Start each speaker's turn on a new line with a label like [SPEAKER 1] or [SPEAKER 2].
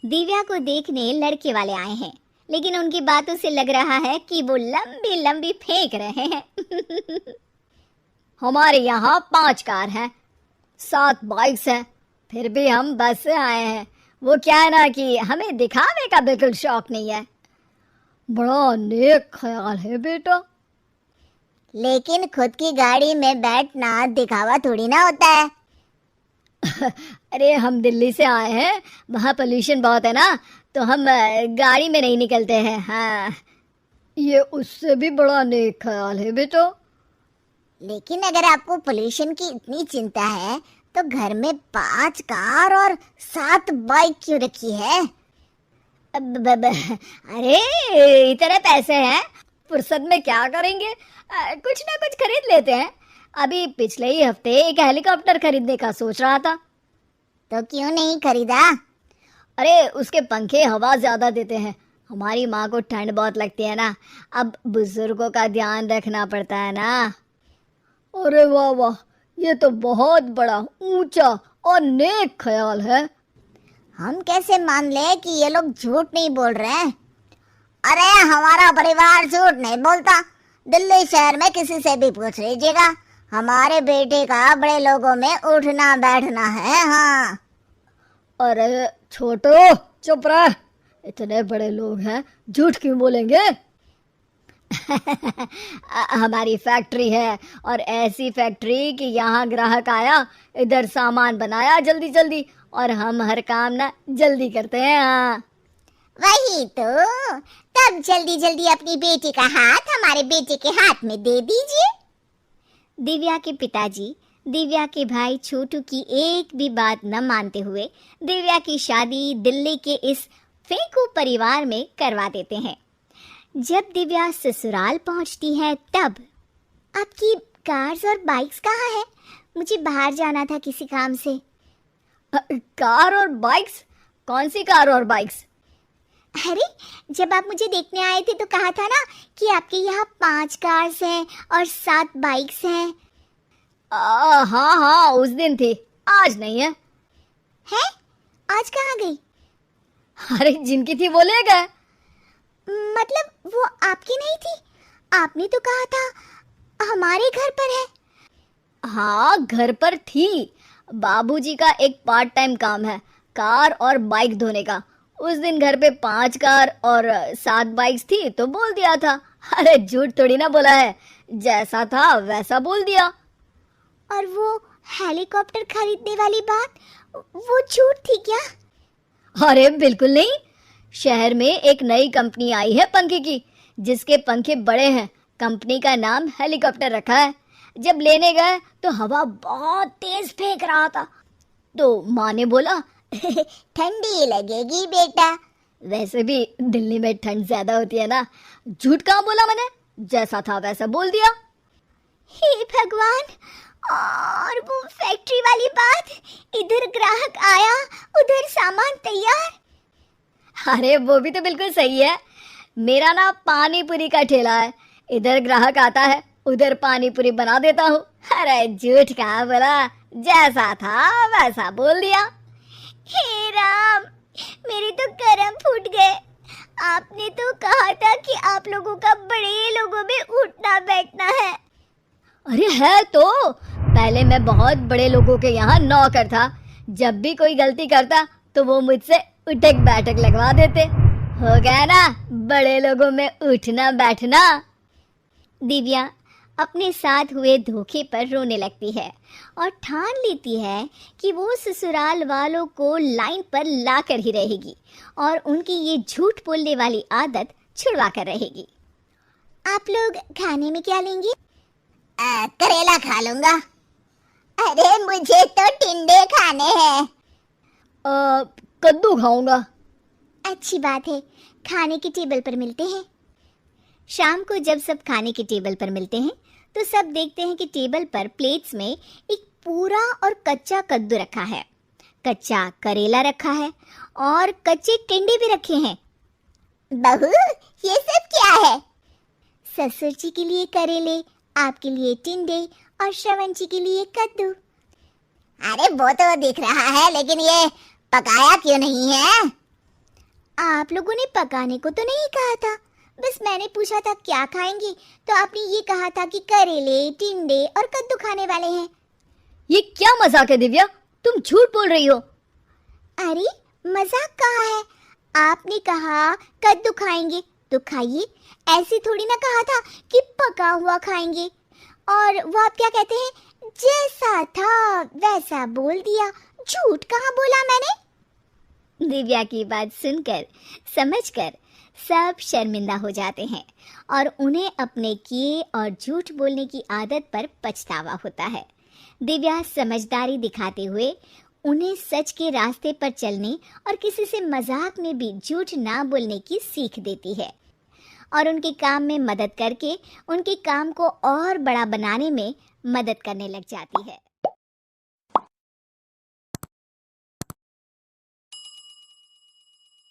[SPEAKER 1] दिव्या को देखने लड़के वाले आए हैं, लेकिन उनकी बातों से लग रहा है कि वो लंबी लंबी फेंक रहे हैं।
[SPEAKER 2] हमारे यहाँ 5 कार हैं, 7 बाइक्स हैं, फिर भी हम बस से आए हैं। वो क्या है ना कि हमें दिखावे का बिल्कुल शौक नहीं है।
[SPEAKER 3] बड़ा नेक ख्याल है बेटा।
[SPEAKER 4] लेकिन खुद की गाड़ी में बैठना दिखावा थोड़ी ना होता है।
[SPEAKER 2] अरे हम दिल्ली से आए हैं, वहाँ पोल्यूशन बहुत है ना, तो हम गाड़ी में नहीं निकलते हैं। हाँ,
[SPEAKER 3] ये उससे भी बड़ा नेक ख्याल है बेटा।
[SPEAKER 4] लेकिन अगर आपको पोल्यूशन की इतनी चिंता है तो घर में 5 कार और 7 बाइक क्यों रखी है?
[SPEAKER 2] अरे इतने पैसे हैं, फुर्सत में क्या करेंगे, कुछ ना कुछ खरीद लेते हैं। अभी पिछले ही हफ्ते एक हेलीकॉप्टर खरीदने का सोच रहा था।
[SPEAKER 4] तो क्यों नहीं खरीदा?
[SPEAKER 2] अरे उसके पंखे हवा ज्यादा देते हैं, हमारी माँ को ठंड बहुत लगती है ना, अब बुजुर्गों का ध्यान रखना पड़ता है ना।
[SPEAKER 3] अरे वाह वाह, ये तो बहुत बड़ा ऊंचा और नेक ख्याल है।
[SPEAKER 4] हम कैसे मान ले कि ये लोग झूठ नहीं बोल रहे हैं? अरे हमारा परिवार झूठ नहीं बोलता। दिल्ली शहर में किसी से भी पूछ लीजिएगा, हमारे बेटे का बड़े लोगों में उठना बैठना है। हाँ।
[SPEAKER 3] अरे छोटो चुप रह, इतने बड़े लोग हैं, झूठ क्यों बोलेंगे?
[SPEAKER 2] हमारी फैक्ट्री है, और ऐसी फैक्ट्री कि यहाँ ग्राहक आया, इधर सामान बनाया जल्दी जल्दी, और हम हर काम ना जल्दी करते हैं। हाँ
[SPEAKER 4] वही तो, तब जल्दी जल्दी अपनी बेटी का हाथ हमारे बेटे के हाथ में दे दीजिए।
[SPEAKER 1] दिव्या के पिताजी दिव्या के भाई छोटू की एक भी बात न मानते हुए दिव्या की शादी दिल्ली के इस फेंकू परिवार में करवा देते हैं। जब दिव्या ससुराल पहुंचती है तब आपकी कार्स और बाइक्स कहाँ है? मुझे बाहर जाना था किसी काम से।
[SPEAKER 2] कार और बाइक्स? कौन सी कार और बाइक्स?
[SPEAKER 1] अरे जब आप मुझे देखने आए थे तो कहा था ना कि आपके यहाँ 5 कार्स हैं और 7 बाइक्स हैं।
[SPEAKER 2] हाँ हाँ उस दिन थी, आज नहीं है।
[SPEAKER 1] है? आज कहाँ गई?
[SPEAKER 2] अरे जिनकी थी वो ले गए।
[SPEAKER 1] मतलब वो आपकी नहीं थी? आपने तो कहा था हमारे घर पर है।
[SPEAKER 2] हाँ घर पर थी, बाबूजी का एक पार्ट टाइम काम है कार और बाइक धोने का। उस दिन घर पे 5 कार और 7 बाइक्स थी तो बोल दिया था। अरे झूठ थोड़ी ना बोला है, जैसा था वैसा बोल दिया।
[SPEAKER 1] और वो हेलीकॉप्टर खरीदने वाली बात, वो झूठ थी क्या?
[SPEAKER 2] अरे बिल्कुल नहीं, शहर में एक नई कंपनी आई है पंखे की, जिसके पंखे बड़े हैं। कंपनी का नाम हेलीकॉप्टर रखा है। जब लेने गए तो हवा बहुत तेज फेंक रहा था, तो माँ ने बोला
[SPEAKER 4] ठंडी लगेगी बेटा।
[SPEAKER 2] वैसे भी दिल्ली में ठंड ज्यादा होती है ना। झूठ कहाँ बोला मैंने, जैसा था वैसा बोल दिया।
[SPEAKER 1] हे भगवान! और वो फैक्ट्री वाली बात, इधर ग्राहक आया उधर सामान तैयार।
[SPEAKER 2] अरे वो भी तो बिल्कुल सही है। मेरा ना पानी पूरी का ठेला है, इधर ग्राहक आता है उधर पानी पूरी बना देता हूँ। अरे झूठ कहाँ बोला, जैसा था वैसा बोल दिया।
[SPEAKER 1] हे राम, मेरे तो कर्म फूट गए। आपने तो कहा था कि आप लोगों का बड़े लोगों में उठना बैठना है।
[SPEAKER 2] अरे है तो, पहले मैं बहुत बड़े लोगों के यहाँ नौकर था। जब भी कोई गलती करता तो वो मुझसे उठक बैठक लगवा देते। हो गया ना बड़े लोगों में उठना बैठना।
[SPEAKER 1] दिव्या अपने साथ हुए धोखे पर रोने लगती है और ठान लेती है कि वो ससुराल वालों को लाइन पर लाकर ही रहेगी और उनकी ये झूठ बोलने वाली आदत छुड़वा कर रहेगी। आप लोग खाने में क्या लेंगे?
[SPEAKER 4] करेला खा लूंगा। अरे मुझे तो टिंडे खाने हैं।
[SPEAKER 2] कद्दू खाऊंगा।
[SPEAKER 1] अच्छी बात है, खाने के टेबल पर मिलते हैं। शाम को जब सब खाने के टेबल पर मिलते हैं तो सब देखते हैं कि टेबल पर प्लेट्स में एक पूरा और कच्चा कद्दू रखा है, कच्चा करेला रखा है और कच्चे टिंडे भी रखे हैं।
[SPEAKER 4] बहू ये सब क्या है?
[SPEAKER 1] ससुर जी के लिए करेले, आपके लिए टिंडे और श्रवण जी के लिए कद्दू।
[SPEAKER 4] अरे वो तो दिख रहा है, लेकिन ये पकाया क्यों नहीं है?
[SPEAKER 1] आप लोगों ने पकाने को तो नहीं कहा था, बस मैंने पूछा था क्या खाएंगे, तो आपने ये कहा था कि करेले, टिंडे और कद्दू खाने वाले हैं।
[SPEAKER 2] ये क्या मजाक है दिव्या, तुम झूठ बोल रही हो।
[SPEAKER 1] अरे मजाक कहाँ है, आपने कहा कद्दू खाएंगे तो खाइए, ऐसे थोड़ी ना कहा था कि पका हुआ खाएंगे। और वो आप क्या कहते हैं, जैसा था वैसा बोल दिया, झूठ कहाँ बोला मैंने। दिव्या की बात सुनकर, समझकर सब शर्मिंदा हो जाते हैं और उन्हें अपने किए और झूठ बोलने की आदत पर पछतावा होता है। दिव्या समझदारी दिखाते हुए उन्हें सच के रास्ते पर चलने और किसी से मजाक में भी झूठ ना बोलने की सीख देती है और उनके काम में मदद करके उनके काम को और बड़ा बनाने में मदद करने लग जाती है।